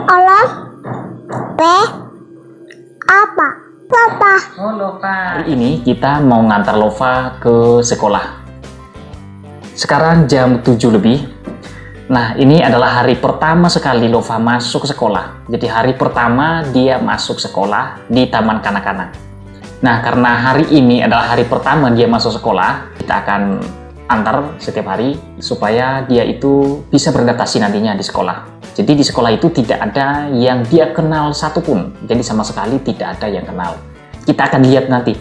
Olah P apa? Papa. Oh, Lova. Hari ini kita mau ngantar Lova ke sekolah. Sekarang jam 7 lebih. Nah, ini adalah hari pertama sekali Lova masuk sekolah. Jadi hari pertama dia masuk sekolah di taman kanak-kanak. Nah, karena hari ini adalah hari pertama dia masuk sekolah, kita akan antar setiap hari supaya dia itu bisa beradaptasi nantinya di sekolah. Jadi di sekolah itu tidak ada yang dia kenal satupun. Jadi sama sekali tidak ada yang kenal. Kita akan lihat nanti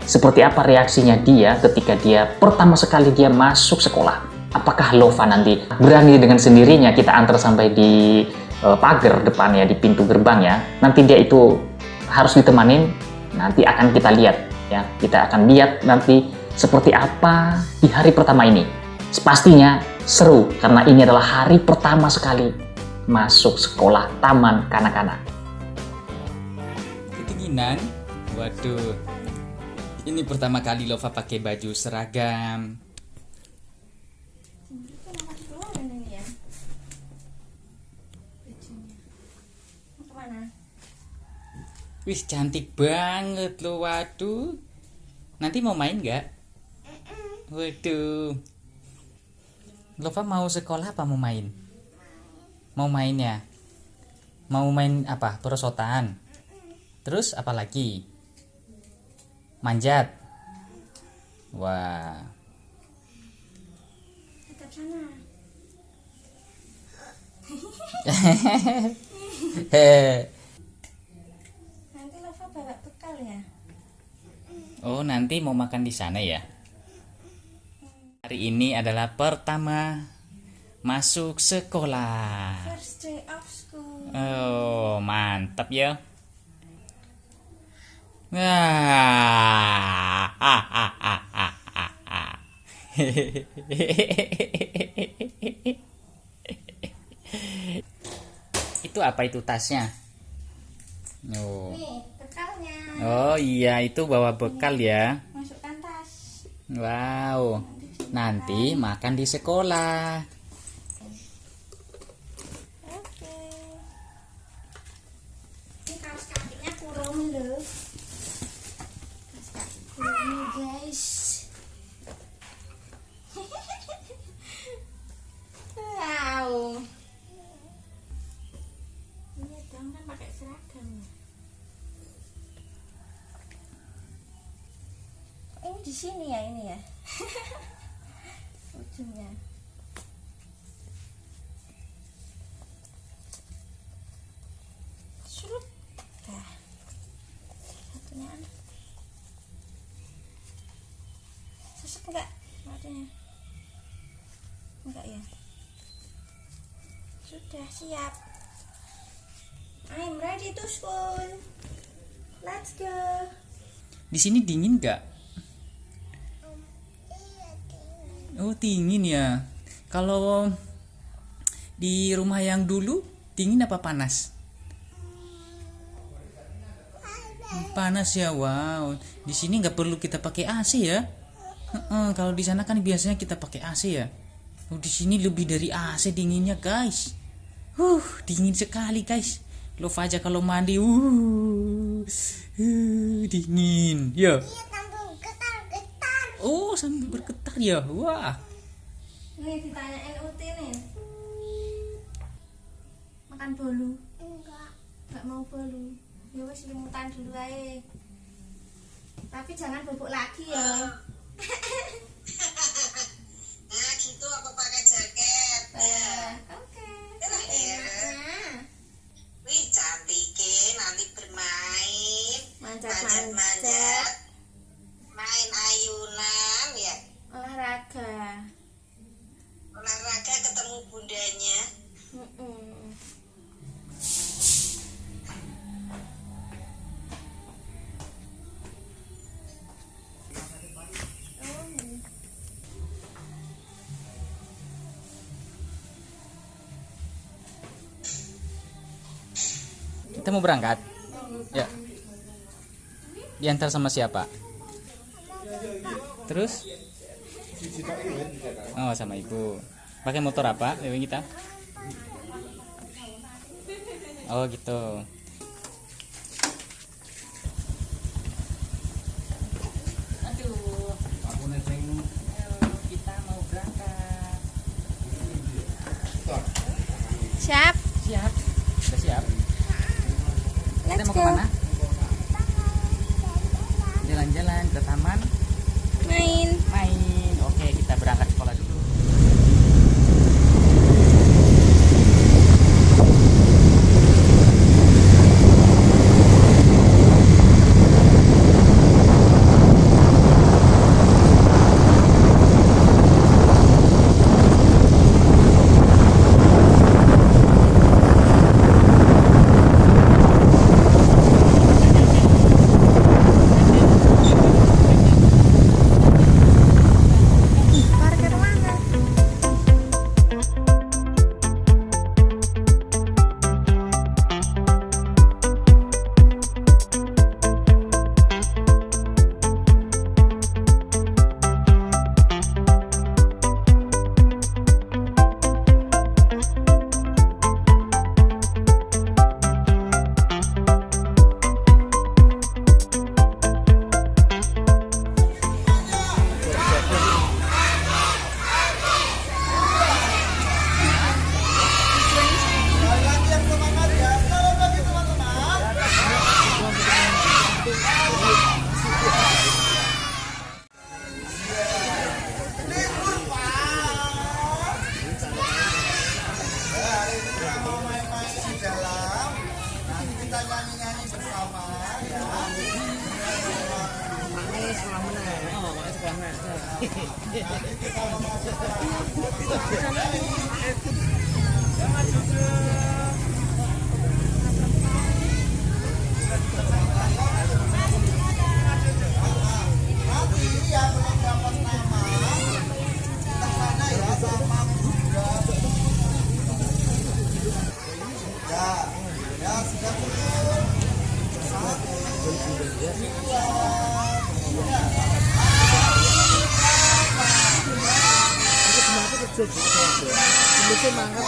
seperti apa reaksinya dia ketika dia pertama sekali dia masuk sekolah. Apakah Lova nanti berani dengan sendirinya kita antar sampai di pagar depan ya, di pintu gerbang ya. Nanti dia itu harus ditemanin. Nanti akan kita lihat ya. Kita akan lihat nanti seperti apa di hari pertama ini. Pastinya seru karena ini adalah hari pertama sekali masuk sekolah taman kanak-kanak. Kedinginan? Waduh. Ini pertama kali Lova pakai baju seragam. Wih, cantik banget loh. Waduh. Nanti mau main nggak? Waduh. Lova mau sekolah apa mau main? Mau main ya? Mau main apa? Perosotan. Terus apa lagi? Manjat. Wah. Tetap sana. Nanti Lova bawa bekal ya? Oh, nanti mau makan di sana ya? Hari ini adalah pertama masuk sekolah. First day of school. Oh, mantap ya. Itu apa itu tasnya? Oh. Nih, bekalnya. Oh iya, itu bawa bekal ya. Masukkan tas. Wow. Nanti makan di sekolah. Oke. Ini kaos kakinya kurung loh. Kaos kaki kurung guys. Wow. Iya dong, kan pakai seragam. Ini di sini ya ini ya. Ujungnya. Surut. Dah. Satunya. Sesek enggak? Matanya. Enggak ya. Sudah siap. I'm ready to school. Let's go. Di sini dingin nggak? Oh, dingin ya. Kalau di rumah yang dulu dingin apa panas? Panas ya. Wow. Di sini nggak perlu kita pakai AC ya. Kalau di sana kan biasanya kita pakai AC ya. Oh, di sini lebih dari AC dinginnya guys. Dingin sekali guys. Lova aja kalau mandi dingin ya. Oh, sambil bergetar ya. Wah. Nih ditanyain Uti nih. Makan bolu? Enggak mau bolu. Ya wis limutan dulu aja. Tapi jangan bubuk lagi ya. Nah gitu aku pakai jaket ya. Oke. Ya. Wih cantik nanti bermain Manjat-manjat. main ayunan ya, olahraga ketemu bundanya. Kita mau berangkat? Ya. Diantar sama siapa? Terus? Oh, sama ibu. Pakai motor apa, Dewi kita? Oh, gitu. Aduh, kita mau berangkat. Siap. Siap. Sudah siap. Kita Let's mau go. kemana? Jalan-jalan ke taman. Main. Main. Oke, kita berangkat sekolah dulu. Parkir mana?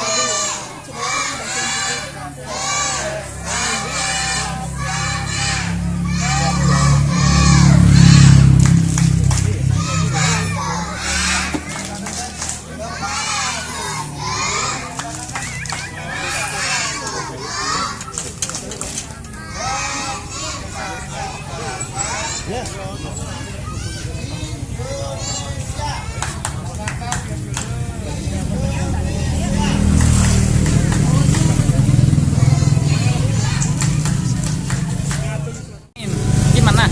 Gimana?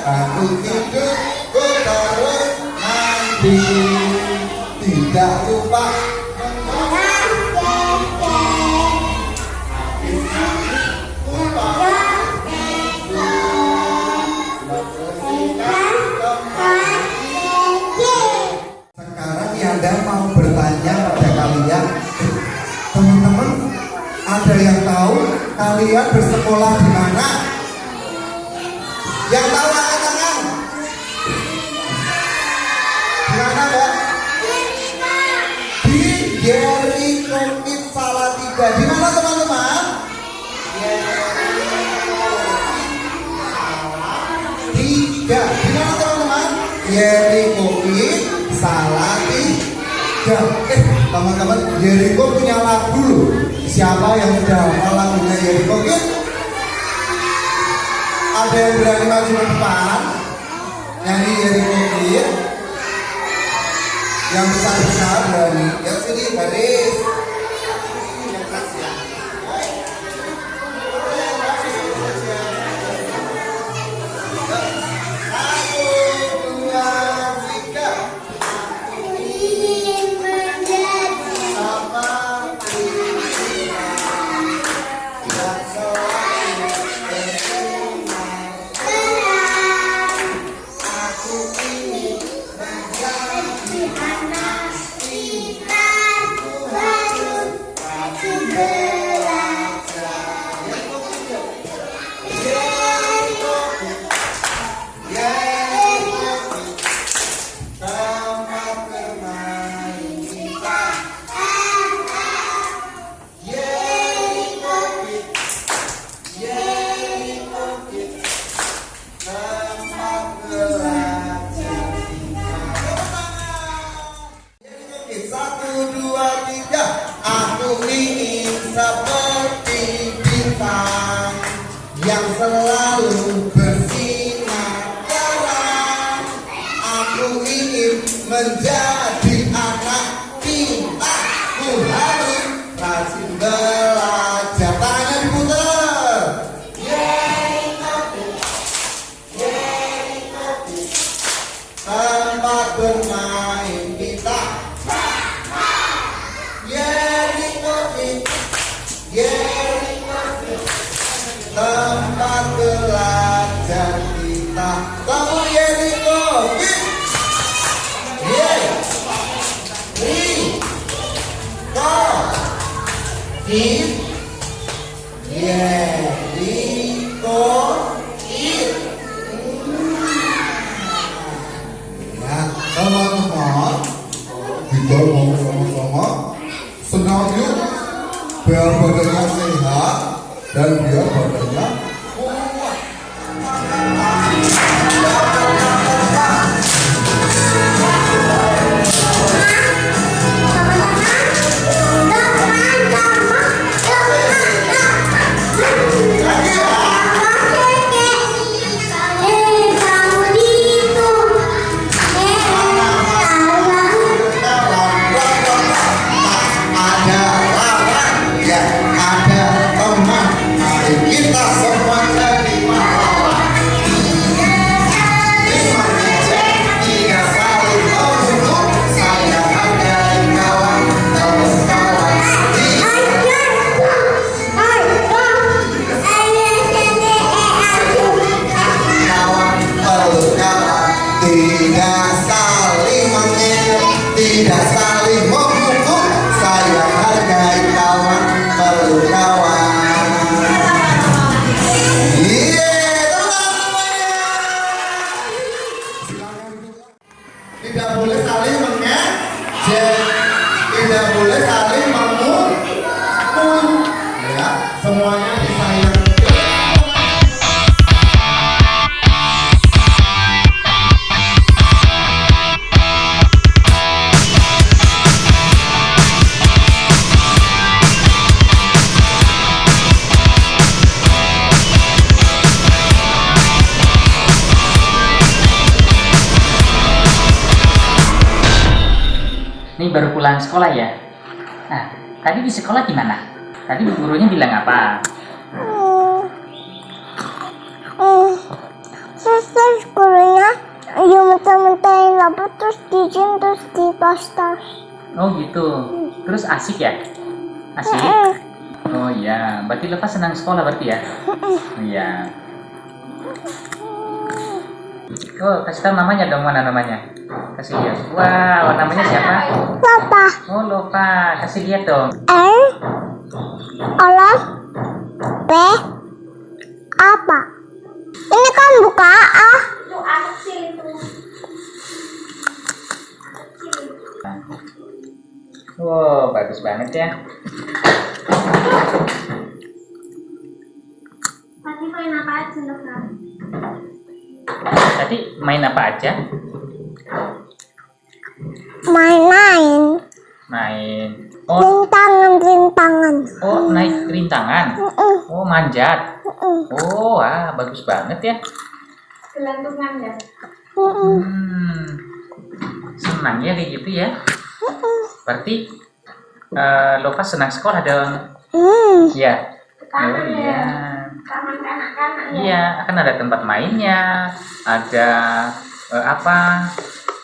Aku hidup terus nanti tidak lupa sekarang Yanda mau bertanya pada kalian, teman-teman, ada yang tahu kalian bersekolah di mana? Yang tahu angkat tangan. Di mana, Mbak? Di Jericho Kids Salatiga. Di mana, teman-teman? Salatiga. Di mana, teman-teman? Jericho Kids Salatiga. Teman-teman, Jericho punya lagu loh. Siapa yang sudah hafal lagunya Jericho Kids? Ada yang berani maju ke depan? Nyanyi Yeri Kokit. Yang besar-besar berani. Ya sini baris. Seperti bintang yang selalu bersinar terang. Aku ingin menjadi anak pintar. Ku harus rajin belajar. Tangan diputar. Tempat bermain kita. Tempat belajar kita. Kamu Yeri Kokit. Yeri Kokit. Ya, teman-teman, kita mau sama-sama senam yuk, biar badannya sehat dan biar badannya kuat. Kita semua jadi pahlawan. Lima ejek, tiga saling membunuh. Saya hargai kawan, terus kawan. Kawan perlu kawan, tidak saling mengejek, tidak saling membunuh. Saya hargai kawan, perlu kawan. Tidak boleh saling mengejek, tidak boleh saling memukul, ya, semuanya disayang. Ini baru pulang sekolah ya? Nah, tadi di sekolah gimana? Tadi gurunya bilang apa? Terus gurunya mentah-mentahin lapar terus dijin terus dipastas. Oh gitu. Terus asik ya? Asik? Oh iya, berarti lepas senang sekolah berarti ya? Iya. Oh, kasih tahu namanya dong, mana namanya? Kasih lihat. Wow, namanya siapa? Papa. Oh, Lova. Kasih lihat dong. P apa? Ini kan buka A. Itu anak kecil itu. Wow, bagus banget ya. Tadi main apa aja Nova? Tadi main apa aja? Main-main. Main. Oh, Rintangan. oh naik rintangan. Oh, manjat. Oh, bagus banget ya. Gelantungan ya. Senang ya kayak gitu ya. Berarti Lova senang sekolah dong. Ya. Oh iya. Taman kanak-kanak ya. Iya, akan ada tempat mainnya, ada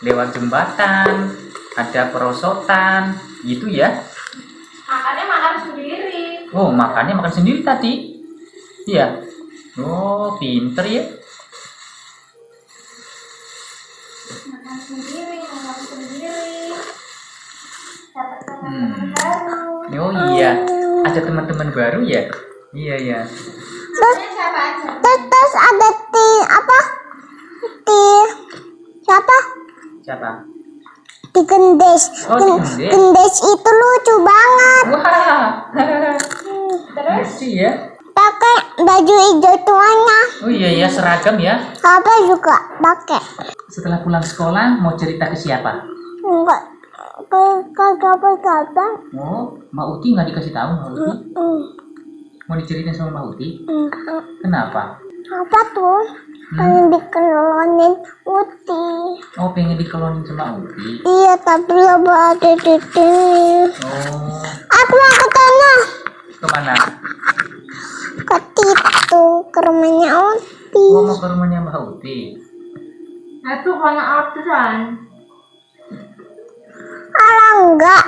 lewat jembatan, ada perosotan, gitu ya. Makannya makan sendiri. Oh, makannya makan sendiri tadi. Iya. Oh, pinter ya. Makan sendiri. Dapat teman-teman baru. Oh iya, ada teman-teman baru ya. Iya ya. Namanya siapa aja? Terus ada siapa? Siapa? Di Gendes. Oh, di Gendes. Gendes itu lucu banget. Wah. Terus ya. Pakai baju hijau tuanya. Oh iya ya, seragam ya. Papa juga pakai. Setelah pulang sekolah mau cerita ke siapa? Enggak. Kagak. Oh, Mbak Uti nggak dikasih tahu Mbak Uti? Mau diceritain sama Mbak Uti? Kenapa? Apa tuh? Pengen dikelonin Uti. Oh, pengen dikelonin sama Uti. Iya, tapi lebih ada di sini. Oh, Aku mau ke sana. kemana? Ke situ, ke rumahnya Uti. Oh, mau ke rumahnya Mbak Uti. Itu karena orderan. Alah, enggak.